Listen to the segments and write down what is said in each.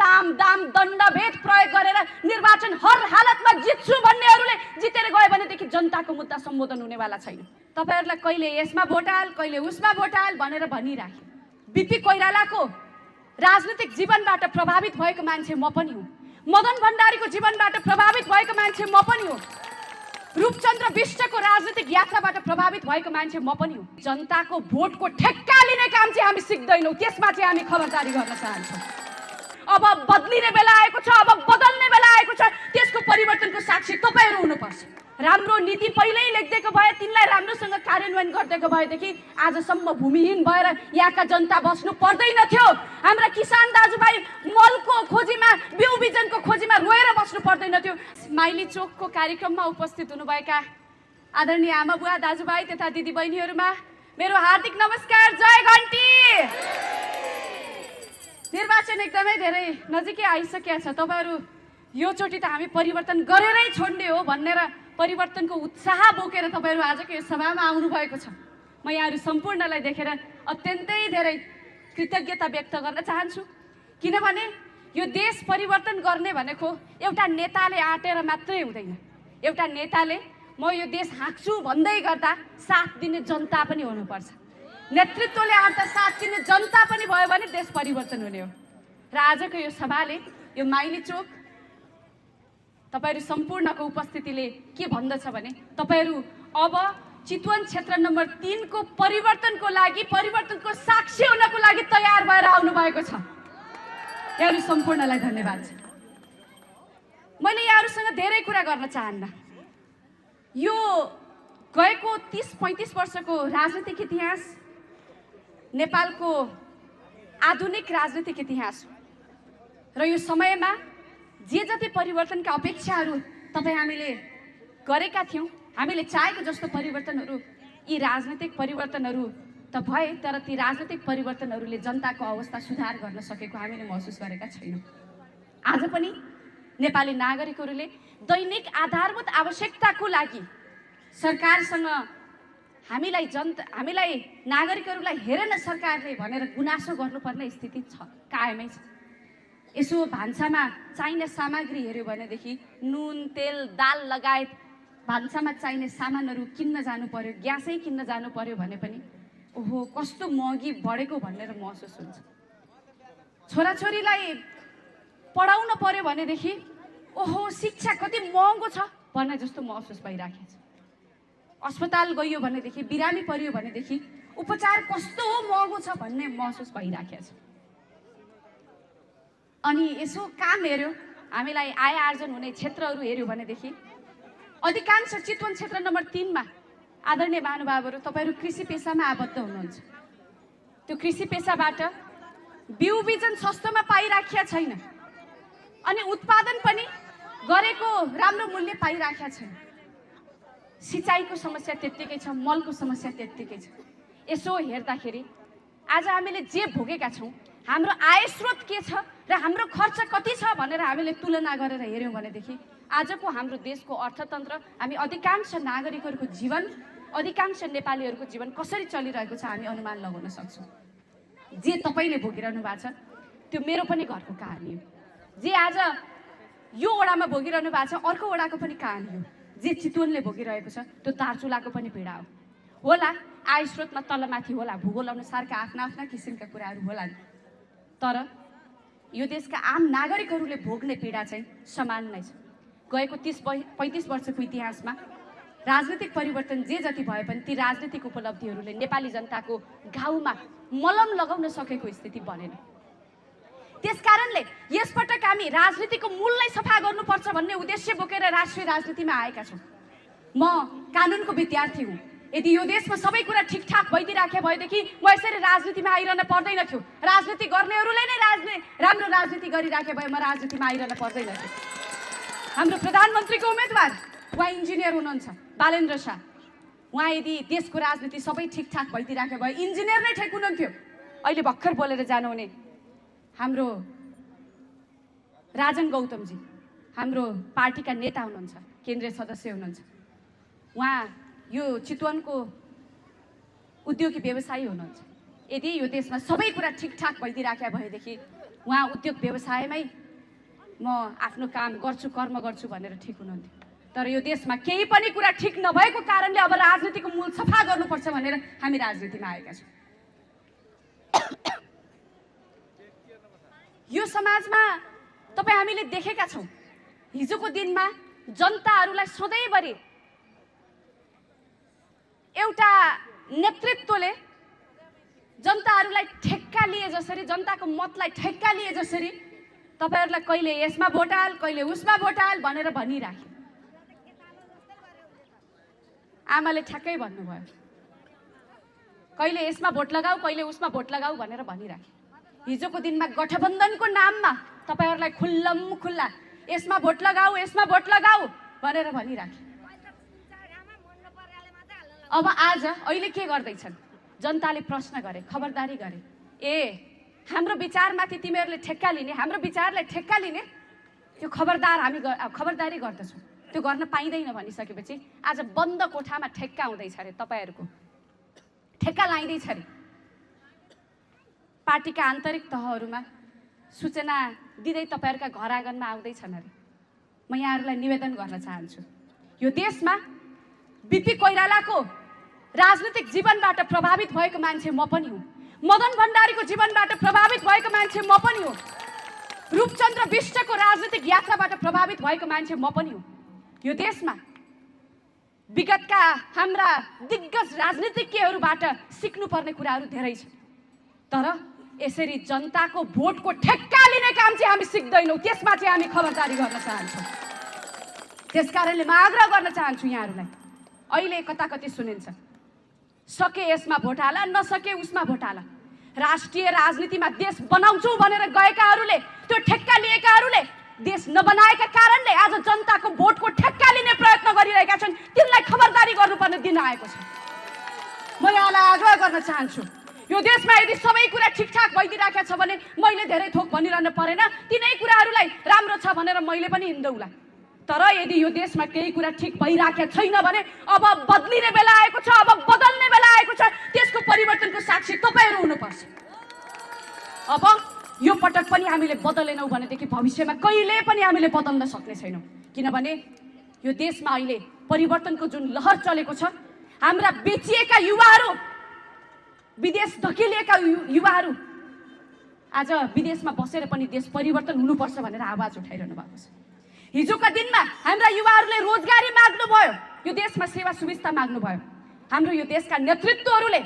साम दाम दण्डभेद प्रयोग गरेर निर्वाचन हर हालतमा जित्छु भन्नेहरूले जितेर गयो भनेदेखि जनताको मुद्दा सम्बोधन हुनेवाला छैन। तपाईहरुलाई कहिले यसमा भोट हाल कहिले उसमा भोट हाल भनेर भनिराखे। बीपी कोइरालाको राजनीतिक जीवनबाट प्रभावित भएको मान्छे म पनि हुँ। मदन भण्डारीको जीवनबाट प्रभावित भएको मान्छे म पनि हुँ। रूपचन्द्र बिष्टको राजनीतिक यात्राबाट प्रभावित भएको मान्छे म पनि हुँ। जनताको भोटको ठेक्का लिने काम चाहिँ हामी सिक्दैनौँ, त्यसमा चाहिँ हामी खबरदारी गर्न चाहन्छौँ। अब बदलिने बेला आएको छ, अब बदल्ने बेला आएको छ, त्यसको परिवर्तनको साक्षी तपाईहरु हुनुपर्छ। राम्रो नीति पहिल्यै लेख्दिएको भए तिनलाई राम्रोसँग कार्यान्वयन गर्दिएको भएदेखि आजसम्म भूमिहीन भएर यहाँका जनता बस्नु पर्दैन थियो। हाम्रा किसान दाजुभाइ मलको खोजीमा बिउ बिजनको खोजीमा रोएर बस्नु पर्दैन थियो। माइली चोकको कार्यक्रममा उपस्थित हुनुभएका आदरणीय आमा बुवा दाजुभाइ तथा दिदी बहिनीहरुमा मेरो हार्दिक नमस्कार। जय घण्टी। निर्वाचन एकदमै धेरै नजिकै आइसकेको छ। तपाईहरु यो चोटि त हामी परिवर्तन गरेरै छोड्ने हो भनेर परिवर्तनको उत्साह बोकेर तपाईहरु आजको यो सभामा आउनु भएको छ। म यहाँहरु सम्पूर्णलाई देखेर अत्यन्तै धेरै कृतज्ञता व्यक्त गर्न चाहन्छु। किनभने यो देश परिवर्तन गर्ने भनेको एउटा नेताले आँटेर मात्रै हुँदैन। एउटा नेताले म यो देश हाँक्छु भन्दै गर्दा साथ दिने जनता पनि हुनुपर्छ। नेतृत्वले आँट्दा साथ दिने जनता पनि भयो भने देश परिवर्तन हुने हो। र आजको यो सभाले यो माइली चोक तपाईहरु सम्पूर्णको उपस्थितिले के भन्दछ भने तपाईहरु अब चितवन क्षेत्र नम्बर 3 को परिवर्तनको लागि परिवर्तनको साक्षी हुनको लागि तयार भएर आउनु भएको छ। यहाँहरु सम्पूर्णलाई धन्यवाद छ। मैले यहाँहरुसँग धेरै कुरा गर्न चाहन्न। यो गएको 30-35 वर्षको राजनीतिक इतिहास नेपालको आधुनिक राजनीतिक इतिहास र यो समयमा जे जति परिवर्तनका अपेक्षाहरू हामीले गरेका थियौं, हामीले चाहेको जस्तो परिवर्तनहरू यी राजनीतिक परिवर्तनहरू त भए, तर ती राजनीतिक परिवर्तनहरूले जनताको अवस्था सुधार गर्न सकेको हामीले महसुस गरेका छैनौं। आज पनि नेपाली नागरिकहरूले दैनिक आधारभूत आवश्यकताको लागि सरकारसँग हामीलाई नागरिकहरूलाई हेरेन सरकारले भनेर गुनासो गर्नुपर्ने स्थिति छ, कायमै छ। यसो भान्सामा चाहिने सामग्री हेर्यो भनेदेखि नुन तेल दाल लगायत भान्सामा चाहिने सामानहरू किन्न जानु पर्यो, ग्यासै किन्न जानु पर्यो भने पनि ओहो कस्तो महँगी बढेको भनेर महसुस हुन्छ। छोराछोरीलाई पढाउन पर्यो भनेदेखि ओहो शिक्षा कति महँगो छ भन्ने जस्तो महसुस भइराखेको छ। अस्पताल गइयो भनेदेखि बिरामी पर्यो भनेदेखि उपचार कस्तो महँगो छ भन्ने महसुस भइराखेको छ। अनि यसो काम हेर्यो, हामीलाई आय आर्जन हुने क्षेत्रहरू हेर्यो भनेदेखि अधिकांश चितवन क्षेत्र नम्बर 3 मा आदरणीय महानुभावहरू तपाईहरु कृषि पेशामा आबद्ध हुनुहुन्छ। त्यो कृषि पेशाबाट बिउ बिजन सस्तोमा पाइराखेका छैन अनि उत्पादन पनि गरेको राम्रो मूल्य पाइराखेका छैन। सिंचाइको समस्या त्यत्तिकै छ, मलको समस्या त्यत्तिकै छ। यसो हेर्दाखेरि आज हामीले जे भोगेका छौं, हाम्रो आय स्रोत के छ र हाम्रो खर्च कति छ भनेर हामीले तुलना गरेर हेर्यौं भनेदेखि आजको हाम्रो देशको अर्थतन्त्र, हामी अधिकांश नागरिकहरूको जीवन, अधिकांश नेपालीहरूको जीवन कसरी चलिरहेको छ हामी अनुमान लगाउन सक्छौं। जे तपाईले भोगिरहनु भएको छ त्यो मेरो पनि घरको कहानी हो। जे आज यो वडामा भोगिरहनु भएको छ अर्को वडाको पनि कहानी हो। जे चितवनले भोगिरहेको छ त्यो दार्चुलाको पनि पीडा हो। होला आय स्रोतमा तलमाथि होला, भूगोल अनुसारका आफ्ना आफ्ना किसिमका कुराहरू होला, तर यो देशका आम नागरिकहरूले भोग्ने पीडा चाहिँ समान नै छ। गएको 30-35 वर्षको इतिहासमा राजनीतिक परिवर्तन जे जति भए पनि ती राजनीतिक उपलब्धिहरूले नेपाली जनताको घाउमा मलम लगाउन सकेको स्थिति बनेन। त्यसकारणले यसपटक हामी राजनीतिको मूललाई सफा गर्नुपर्छ भन्ने उद्देश्य बोकेर राष्ट्रिय राजनीतिमा आएका छौं। म कानुनको विद्यार्थी हुँ। यदि यो देशमा सबै कुरा ठिकठाक भइदिराखे भएदेखि म यसरी राजनीतिमा आइरहन पर्दैन थियो। राजनीति गर्नेहरूले नै राम्रो राजनीति गरिराखे भए म राजनीतिमा आइरहन पर्दैन थियो। हाम्रो प्रधानमन्त्रीको उम्मेदवार उहाँ इन्जिनियर हुनुहुन्छ, बालेन्द्र शाह। उहाँ यदि देशको राजनीति सबै ठिकठाक भइदिराखे भए इन्जिनियर नै ठेक हुनुहुन्थ्यो। अहिले भर्खर बोलेर जानुहुने हाम्रो राजन गौतमजी हाम्रो पार्टीका नेता हुनुहुन्छ, केन्द्रीय सदस्य हुनुहुन्छ। उहाँ यो चितवनको उद्योगी व्यवसायी हुनुहुन्छ। यदि यो देशमा सबै कुरा ठिकठाक भइदिराखेका भएदेखि उहाँ उद्योग व्यवसायमै म आफ्नो काम गर्छु कर्म गर्छु भनेर ठिक हुनुहुन्थ्यो। तर यो देशमा केही पनि कुरा ठिक नभएको कारणले अब राजनीतिको मूल सफा गर्नुपर्छ भनेर हामी राजनीतिमा आएका छौँ। यो समाजमा तपाईँ हामीले देखेका छौँ हिजोको दिनमा जनताहरूलाई सधैँभरि एउटा नेतृत्वले जनताहरूलाई ठेक्का लिए जसरी, जनताको मतलाई ठेक्का लिए जसरी तपाईहरूलाई कहिले यसमा भोट हाल कहिले उसमा भोट हाल भनेर भनिराख्यो। आमाले ठ्याक्कै भन्नुभयो, कहिले यसमा भोट लगाऊ कहिले उसमा भोट लगाऊ भनेर भनिराख्यो। हिजोको दिनमा गठबन्धनको नाममा तपाईहरूलाई खुल्लम खुल्ला यसमा भोट लगाऊ यसमा भोट लगाऊ भनेर भनिराख्यो। अब आज अहिले के गर्दैछन्? जनताले प्रश्न गरे, खबरदारी गरे, हाम्रो विचारमाथि तिमीहरूले ठेक्का लिने, हाम्रो विचारलाई ठेक्का लिने, त्यो खबरदारी गर्दछौँ, त्यो गर्न पाइँदैन भनिसकेपछि आज बन्द कोठामा ठेक्का हुँदैछ अरे, तपाईँहरूको ठेक्का लाइँदैछ अरे। पार्टीका आन्तरिक तहहरूमा सूचना दिँदै तपाईँहरूका घर आँगनमा आउँदैछन् अरे। म यहाँहरूलाई निवेदन गर्न चाहन्छु, यो देशमा बिपी कोइरालाको राजनीतिक जीवनबाट प्रभावित भएको मान्छे म पनि हुँ, मदन भण्डारीको जीवनबाट प्रभावित भएको मान्छे म पनि हुँ, रूपचन्द्र बिष्टको राजनीतिक यात्राबाट प्रभावित भएको मान्छे म पनि हुँ। यो देशमा विगतका हाम्रा दिग्गज राजनीतिज्ञहरूबाट सिक्नुपर्ने कुराहरू धेरै छ, तर यसरी जनताको भोटको ठेक्का लिने काम चाहिँ हामी सिक्दैनौँ। त्यसमा चाहिँ हामी खबरदारी गर्न चाहन्छौँ। त्यसकारणले म आग्रह गर्न चाहन्छु यहाँहरूलाई, अहिले कताकति सुनिन्छ सके यसमा भोट हाल नसके उसमा भोट हाल। राष्ट्रिय राजनीतिमा देश बनाउँछु भनेर गएकाहरूले, त्यो ठेक्का लिएकाहरूले देश नबनाएका कारणले आज जनताको भोटको ठेक्का लिने प्रयत्न गरिरहेका छन्। तिनलाई खबरदारी गर्नुपर्ने दिन आएको छ। म यहाँलाई आग्रह गर्न चाहन्छु, यो देशमा यदि सबै कुरा ठिकठाक भइदिरहेको छ भने मैले धेरै थोक भनिरहनु परेन, तिनै कुराहरूलाई राम्रो छ भनेर मैले पनि हिँड्दौला। तर यदि यो देशमा केही कुरा ठिक भइरहेको छैन भने अब बदलिने बेला आएको छ, अब बदल्ने बेला आएको छ। त्यसको परिवर्तनको साक्षी तपाईँहरू हुनुपर्छ। अब यो पटक पनि हामीले बदलेनौँ भनेदेखि भविष्यमा कहिले पनि हामीले बदल्न सक्ने छैनौँ, किनभने यो देशमा अहिले परिवर्तनको जुन लहर चलेको छ, हाम्रा बेचिएका युवाहरू, विदेश धकेलिएका युवाहरू आज विदेशमा बसेर पनि देश परिवर्तन हुनुपर्छ भनेर आवाज उठाइरहनु भएको छ। हिजोका दिनमा हाम्रा युवाहरूले रोजगारी माग्नुभयो, यो देशमा सेवा सुविस्ता माग्नुभयो। हाम्रो यो देशका नेतृत्वहरूले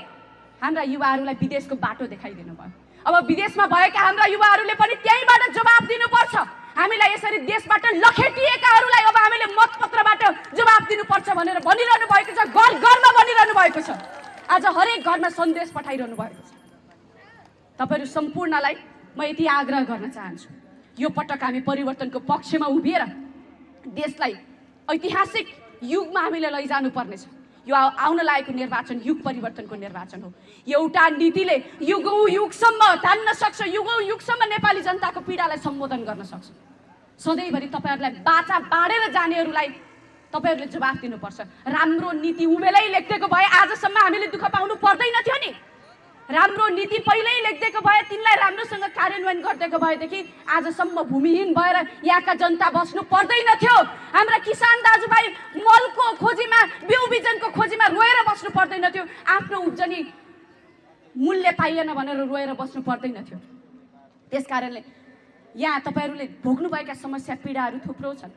हाम्रा युवाहरूलाई विदेशको बाटो देखाइदिनु भयो। अब विदेशमा भएका हाम्रा युवाहरूले पनि त्यहीँबाट जवाब दिनुपर्छ। हामीलाई यसरी देशबाट लखेटिएकाहरूलाई अब हामीले मतपत्रबाट जवाब दिनुपर्छ भनेर भनिरहनु भएको छ, घर घरमा भनिरहनु भएको छ। आज हरेक घरमा सन्देश पठाइरहनु भएको छ। तपाईँहरू सम्पूर्णलाई म यति आग्रह गर्न चाहन्छु, यो पटक हामी परिवर्तनको पक्षमा उभिएर देशलाई ऐतिहासिक युगमा हामीले लैजानु पर्नेछ। यो आउन लागेको निर्वाचन युग परिवर्तनको निर्वाचन हो। एउटा नीतिले युगौँ युगसम्म धान्न सक्छ, युगौँ युगसम्म नेपाली जनताको पीडालाई सम्बोधन गर्न सक्छ। सधैँभरि तपाईँहरूलाई बाचा बाँडेर जानेहरूलाई तपाईँहरूले जवाफ दिनुपर्छ। राम्रो नीति उबेलै लेखिदिएको भए आजसम्म हामीले दुःख पाउनु पर्दैन थियो नि। राम्रो नीति पहिल्यै लेखिदिएको भए, तिनलाई राम्रोसँग कार्यान्वयन गरिदिएको भएदेखि आजसम्म भूमिहीन भएर यहाँका जनता बस्नु पर्दैन थियो। हाम्रा किसान दाजुभाइ मलको खोजीमा, बिउ बिजनको खोजीमा रोएर बस्नु पर्दैन थियो। आफ्नो उब्जनी मूल्य पाइएन भनेर रोएर बस्नु पर्दैन थियो। त्यसकारणले यहाँ तपाईँहरूले भोग्नुभएका समस्या पीडाहरू थुप्रो छन्।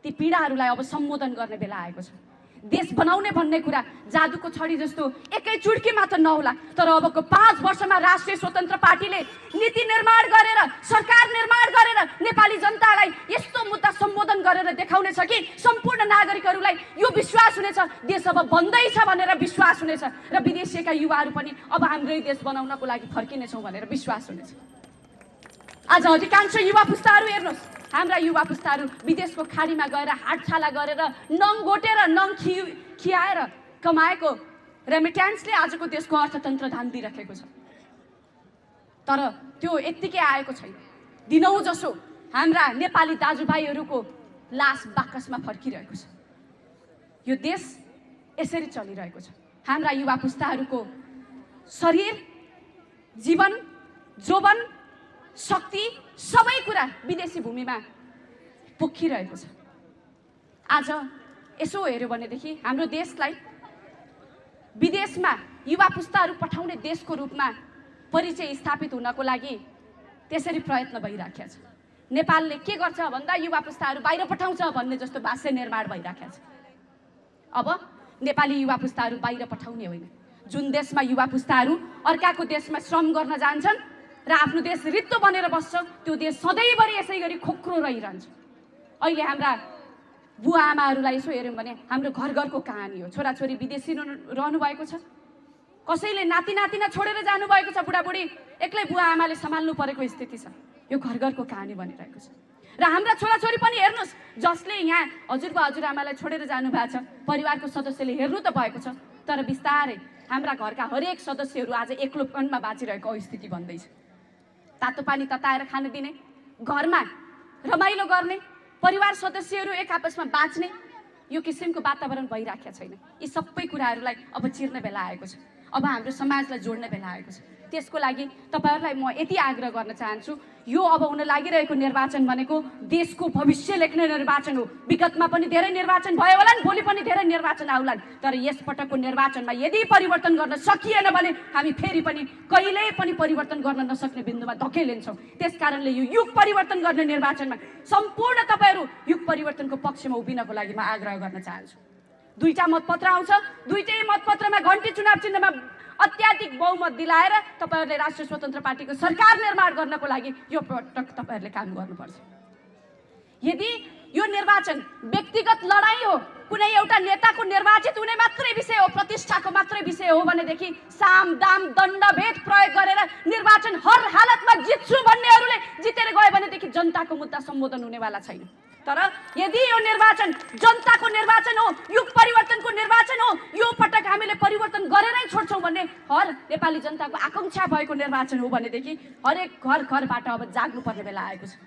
ती पीडाहरूलाई अब सम्बोधन गर्ने बेला आएको छ। देश बनाउने भन्ने कुरा जादुको छडी जस्तो एकै चुड्कीमा त नहोला, तर अबको 5 वर्षमा राष्ट्रिय स्वतन्त्र पार्टीले नीति निर्माण गरेर, सरकार निर्माण गरेर नेपाली जनतालाई यस्तो मुद्दा सम्बोधन गरेर देखाउनेछ कि सम्पूर्ण नागरिकहरूलाई यो विश्वास हुनेछ देश अब बन्दैछ भनेर विश्वास हुनेछ, र विदेशीका युवाहरू पनि अब हाम्रै देश बनाउनको लागि फर्किनेछौँ भनेर विश्वास हुनेछ। आज अधिकांश युवा पुस्ताहरू हेर्नुहोस्, हाम्रा युवा पुस्ताहरू विदेशको खाडीमा गएर हाटछाला गरेर नङ गोटेर नङ खियाएर कमाएको रेमिट्यान्सले आजको देशको अर्थतन्त्र धान्दिराखेको छ। तर त्यो यत्तिकै आएको छैन। दिनौँ जसो हाम्रा नेपाली दाजुभाइहरूको लास बाकसमा फर्किरहेको छ। यो देश यसरी चलिरहेको छ। हाम्रा युवा पुस्ताहरूको शरीर, जीवन, जोवन शक्ति सबै कुरा विदेशी भूमिमा पोखिरहेको छ। आज यसो हेर्यो भनेदेखि हाम्रो देशलाई विदेशमा युवा पुस्ताहरू पठाउने देशको रूपमा परिचय स्थापित हुनको लागि त्यसरी प्रयत्न भइराखेको छ। नेपालले के गर्छ भन्दा युवा पुस्ताहरू बाहिर पठाउँछ भन्ने जस्तो भाष्य निर्माण भइराखेको छ। अब नेपाली युवा पुस्ताहरू बाहिर पठाउने होइन, जुन देशमा युवा पुस्ताहरू अर्काको देशमा श्रम गर्न जान्छन् र आफ्नो देश रित्तो बनेर बस्छ, त्यो देश सधैँभरि यसै गरी खोक्रो रहिरहन्छ। अहिले हाम्रा बुवा आमाहरूलाई यसो हेऱ्यौँ भने हाम्रो घर घरको कहानी हो। छोराछोरी विदेशी रहनु भएको छ, कसैले नाति नातिना छोडेर जानुभएको छ, बुढाबुढी एक्लै बुवा आमाले सम्हाल्नु परेको स्थिति छ। यो घर घरको कहानी बनिरहेको छ। र हाम्रा छोराछोरी पनि हेर्नुहोस्, जसले यहाँ हजुरबा हजुरआमालाई छोडेर जानुभएको छ, परिवारको सदस्यले हेर्नु त भएको छ, तर बिस्तारै हाम्रा घरका हरेक सदस्यहरू आज एक्लोपनमा बाँचिरहेको स्थिति बन्दैछ। तातो पानी तताएर खान दिने, घरमा रमाइलो गर्ने, परिवार सदस्यहरू एक आपसमा बाँच्ने, यो किसिमको वातावरण भइराखेको छैन। यी सबै कुराहरूलाई अब चिर्ने बेला आएको छ। अब हाम्रो समाजलाई जोड्ने बेला आएको छ। त्यसको लागि तपाईहरुलाई म यति आग्रह गर्न चाहन्छु, यो अब हुन लागिरहेको निर्वाचन भनेको देशको भविष्य लेख्ने निर्वाचन हो। विगतमा पनि धेरै निर्वाचन भयो होलान्, भोलि पनि धेरै निर्वाचन आउलान्, तर यस पटकको निर्वाचनमा यदि परिवर्तन गर्न सकिएन भने हामी फेरि पनि कहिल्यै पनि परिवर्तन गर्न नसक्ने बिन्दुमा धकेलिन्छौँ। त्यसकारणले यो युग परिवर्तन गर्ने निर्वाचनमा सम्पूर्ण तपाईहरु युग परिवर्तनको पक्षमा उभिनको लागि म आग्रह गर्न चाहन्छु। दुईटा मतपत्र आउँछ, दुईटै मतपत्रमा घण्टी चुनाव चिन्हमा अत्याधिक बहुमत दिलाएर तपाईहरुले राष्ट्रिय स्वतन्त्र पार्टीको सरकार निर्माण गर्नको लागि यो पटक तपाईहरुले काम गर्नुपर्छ। यदि यो निर्वाचन व्यक्तिगत लडाई हो, कुनै एउटा नेताको निर्वाचित हुने मात्रै विषय हो, प्रतिष्ठाको मात्रै विषय हो भनेदेखि साम दाम दण्डभेद प्रयोग गरेर निर्वाचन हर हालतमा जित्छु भन्नेहरूले जितेर गए भनेदेखि जनताको मुद्दा सम्बोधन हुनेवाला छैन। तर यदि यो निर्वाचन जनताको निर्वाचन हो, युग परिवर्तनको निर्वाचन हो, यो पटक हामीले परिवर्तन गरेरै छोड्छौँ भन्ने हर नेपाली जनताको आकांक्षा भएको निर्वाचन हो भनेदेखि हरेक घर घरबाट अब जाग्नुपर्ने बेला आएको छ।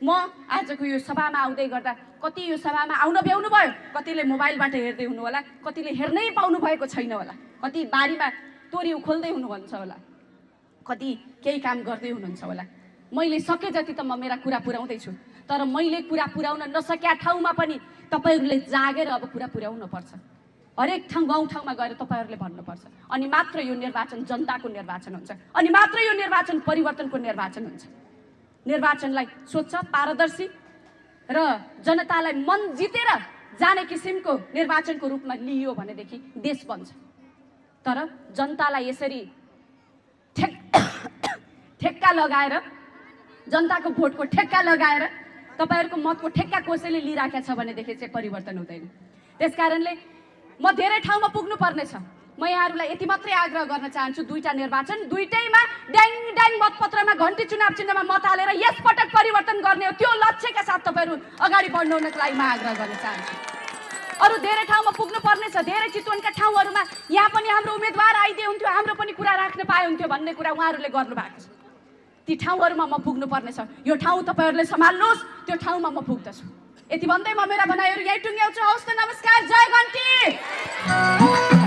म आजको यो सभामा आउँदै गर्दा कति यो सभामा आउन भ्याउनु भयो, कतिले मोबाइलबाट हेर्दै हुनु होला, कतिले हेर्नै पाउनु भएको छैन होला, कति बारीमा तोरी उखोल्दै हुनुहुन्छ होला, कति केही काम गर्दै हुनुहुन्छ होला। मैले सके जति त म मेरा कुरा पुर्याउँदैछु, तर मैले कुरा पुर्याउन नसकेका ठाउँमा पनि तपाईहरुले जागेर अब कुरा पुर्याउनु पर्छ। हरेक ठाउँ गाउँ ठाउँमा गएर तपाईहरुले भन्नुपर्छ, अनि मात्र यो निर्वाचन जनताको निर्वाचन हुन्छ, अनि मात्र यो निर्वाचन परिवर्तनको निर्वाचन हुन्छ। निर्वाचनलाई स्वच्छ, पारदर्शी र जनतालाई मन जितेर जाने किसिमको निर्वाचनको रूपमा लिइयो भनेदेखि देश बन्छ। तर जनतालाई यसरी ठेक्का लगाएर, जनताको भोटको ठेक्का लगाएर तपाईहरुको मतको ठेक्का कसैले लिइराखेको छ भनेदेखि चाहिँ परिवर्तन हुँदैन। त्यसकारणले म धेरै ठाउँमा पुग्नु पर्नेछ। म यहाँहरूलाई यति मात्रै आग्रह गर्न चाहन्छु, दुईटा निर्वाचन, दुईटैमा ड्याङ ड्याङ मतपत्रमा घण्टी चुनाव चिन्हमा मत हालेर यस पटक परिवर्तन गर्ने हो, त्यो लक्ष्यका साथ तपाईहरु अगाडि बढ्नुहुनको लागि म आग्रह गर्न चाहन्छु। अरु धेरै ठाउँमा पुग्नु पर्नेछ, धेरै चितवनका ठाउँहरुमा यहाँ पनि हाम्रो उम्मेदवार आइदिए हुन्थ्यो, हाम्रो पनि कुरा राख्न पाए हुन्थ्यो भन्ने कुरा उहाँहरूले गर्नु भएको छ। ती ठाउँहरुमा म पुग्नु पर्नेछ। यो ठाउँ तपाईहरुले सम्हाल्नुहोस्, त्यो ठाउँमा म पुग्दछु। यति भन्दै म मेरा भनाइहरु यही टुङ्ग्याउँछु। हवस् त, नमस्कार, जय घण्टी।